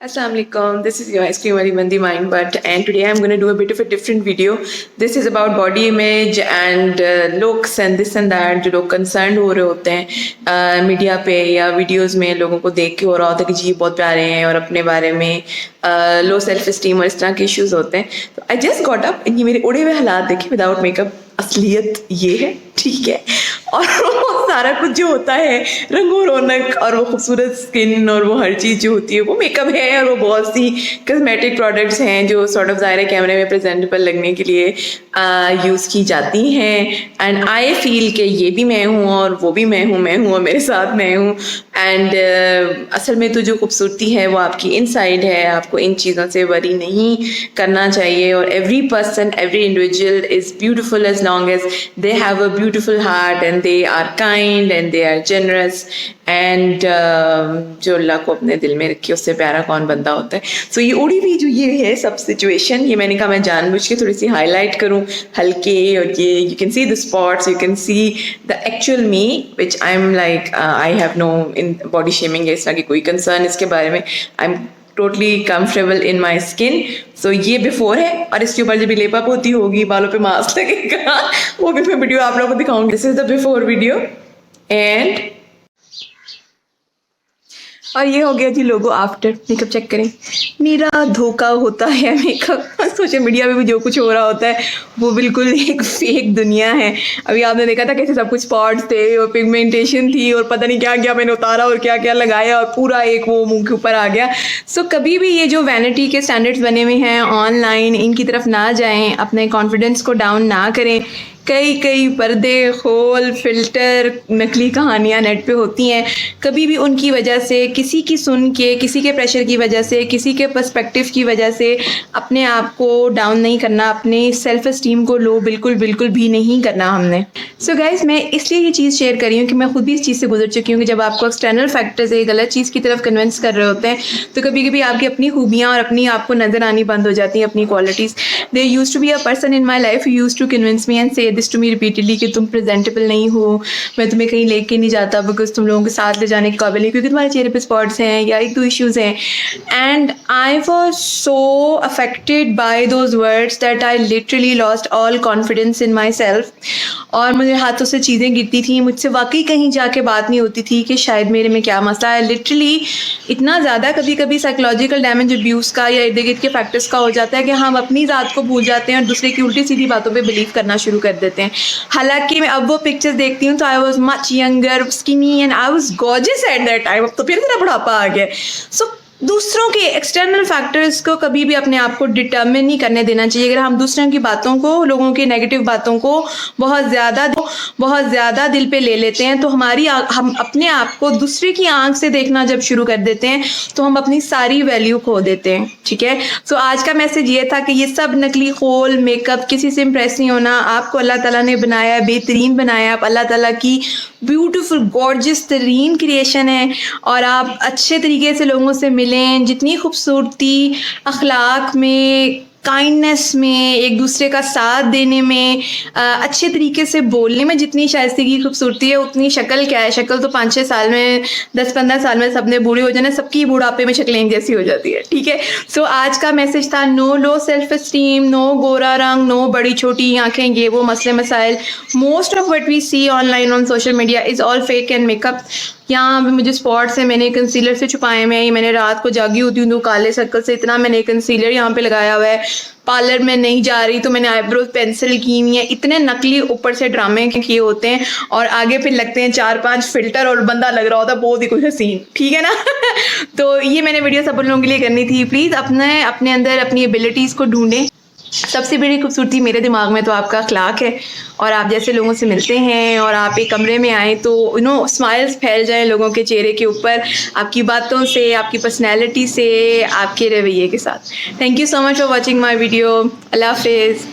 Assalamualaikum. This is your ice cream wali Mandi Mind But, and today I'm going to do a bit of a different video. This is about body image and looks and this and that. जो लोग concerned हो रहे होते हैं media पे या videos में लोगों को देख के हो रहा होता है कि जी बहुत प्यारे हैं और अपने बारे में लो सेल्फ इस्टीम और इस तरह के इश्यूज होते हैं. तो आई जस्ट गॉट अप, ये मेरे उड़े हुए हालात देखे विदाउट मेकअप. असलियत ये है, ठीक है. और वो सारा कुछ जो होता है रंगो रौनक और वो खूबसूरत स्किन और वो हर चीज़ जो होती है वो मेकअप है. और वो बहुत सी कॉस्मेटिक प्रोडक्ट्स हैं जो सॉर्ट ऑफ ज़ाहिर कैमरे में प्रेजेंटेबल लगने के लिए यूज़ की जाती हैं. एंड आई फील कि ये भी मैं हूँ और वो भी मैं हूँ और मेरे साथ मैं हूँ. एंड असल में तो जो खूबसूरती है वो आपकी इनसाइड है. आपको इन चीज़ों से वरी नहीं करना चाहिए. और every person, every individual is beautiful as long as they have a beautiful heart and they are kind and they are generous and जो अल्लाह को अपने दिल में रखे उससे प्यारा कौन बंदा होता है. सो ये उड़ी हुई जो ये है सब सिचुएशन, ये मैंने कहा मैं जानबूझ के थोड़ी सी हाईलाइट करूं हल्के. और ये you can see the spots, you can see the actual me which I am like I have no in body shaming इस तरह की कोई कंसर्न इसके बारे में. I am totally comfortable in my skin. So ये बिफोर है और इसके ऊपर जब लेपअप होती होगी, बालों पे मास्क लगेगा, वो भी मैं वीडियो आप लोगों को दिखाऊंगी. This is the before video and और ये हो गया जी लोगो आफ्टर. मेकअप चेक करें, मेरा धोखा होता है मेकअप. सोशल मीडिया में भी जो कुछ हो रहा होता है वो बिल्कुल एक फेक दुनिया है. अभी आपने देखा था कैसे सब कुछ स्पॉट्स थे और पिगमेंटेशन थी और पता नहीं क्या क्या मैंने उतारा और क्या क्या लगाया और पूरा एक वो मुंह के ऊपर आ गया. सो कभी भी ये जो वैनिटी के स्टैंडर्ड्स बने हुए हैं ऑनलाइन, इनकी तरफ ना जाएं. अपने कॉन्फिडेंस को डाउन ना करें. कई पर्दे, खोल, फिल्टर, नकली कहानियाँ नेट पे होती हैं. कभी भी उनकी वजह से, किसी की सुन के, किसी के प्रेशर की वजह से, किसी के पर्सपेक्टिव की वजह से अपने आप को डाउन नहीं करना. अपने सेल्फ इस्टीम को लो बिल्कुल भी नहीं करना हमने. सो गाइज, मैं इसलिए ये चीज़ शेयर कर रही हूँ कि मैं खुद भी इस चीज़ से गुजर चुकी हूँ कि जब आपको एक्सटर्नल फैक्टर्स एक गलत चीज़ की तरफ कन्विंस कर रहे होते हैं तो कभी कभी आपकी अपनी खूबियाँ और अपनी आपको नज़र आनी बंद हो जाती हैं, अपनी qualities. There used to be a person in my life who used to convince me and say this to me repeatedly कि तुम प्रेजेंटेबल नहीं हो, मैं तुम्हें कहीं लेके नहीं जाता बिकॉज तुम लोगों के साथ ले जाने के काबिल नहीं, क्योंकि तुम्हारे चेहरे पे स्पॉट्स हैं या एक दो इश्यूज हैं. And I was so affected by those words that I literally lost all confidence in my self. और मुझे हाथों से चीज़ें गिरती थी, मुझसे वाकई कहीं जाके बात नहीं होती थी कि शायद मेरे में क्या मसला है. लिटरली इतना ज़्यादा कभी कभी साइकोलॉजिकल डैमेज अब्यूज़ का या इर्द गिर्द के फैक्टर्स का हो जाता है कि हम अपनी ज़ात को भूल जाते हैं और दूसरे की उल्टी सीधी बातों पे बिलीव करना शुरू कर देते हैं. हालांकि मैं अब वो पिक्चर्स देखती हूँ तो I was much younger, skinny and I was gorgeous at that time. अब तो फिर मेरा बुढ़ापा आ गया. सो दूसरों के एक्सटर्नल फैक्टर्स को कभी भी अपने आप को डिटर्मिन नहीं करने देना चाहिए. अगर हम दूसरों की बातों को, लोगों की नेगेटिव बातों को बहुत ज़्यादा दिल पे ले लेते हैं तो हम अपने आप को दूसरे की आंख से देखना जब शुरू कर देते हैं तो हम अपनी सारी वैल्यू खो देते हैं. ठीक है. सो आज का मैसेज ये था कि ये सब नकली खोल, मेकअप, किसी से इम्प्रेस नहीं होना. आपको अल्लाह ताला ने बनाया, बेहतरीन बनाया. आप अल्लाह ताला की ब्यूटीफुल गॉर्जियस तरीन क्रिएशन है और आप अच्छे तरीके से लोगों से मिलें. जितनी खूबसूरती अखलाक में, काइंडनेस में, एक दूसरे का साथ देने में, अच्छे तरीके से बोलने में जितनी शाइस्तगी की खूबसूरती है उतनी शक्ल क्या है. शक्ल तो 5-6 साल में, 10-15 साल में सबने बूढ़े हो जाना. सबकी बुढ़ापे में शक्लें जैसी हो जाती है. ठीक है. सो आज का मैसेज था no low self esteem, no गोरा रंग, नो बड़ी छोटी आंखें, ये वो मसले मसाइल. Most of what we see online on social media is all fake and makeup. यहाँ पे मुझे स्पॉट्स हैं, मैंने कंसीलर से छुपाए हुए हैं. मैंने रात को जागी होती हूँ तो काले सर्कल से इतना मैंने कंसीलर यहाँ पे लगाया हुआ है. पार्लर में नहीं जा रही तो मैंने आईब्रोज पेंसिल की हुई है. इतने नकली ऊपर से ड्रामे किए होते हैं और आगे फिर लगते हैं 4-5 फिल्टर और बंदा लग रहा होता है बहुत ही कुछ हसीन. ठीक है ना. तो ये मैंने वीडियो सब लोगों के लिए करनी थी. प्लीज़ अपने अंदर अपनी एबिलिटीज़ को ढूंढें. सबसे बड़ी खूबसूरती मेरे दिमाग में तो आपका अखलाक है. और आप जैसे लोगों से मिलते हैं और आप एक कमरे में आए तो स्माइल्स फैल जाएं लोगों के चेहरे के ऊपर, आपकी बातों से, आपकी पर्सनैलिटी से, आपके रवैये के साथ. Thank you so much for watching my video. अल्लाह हाफिज़.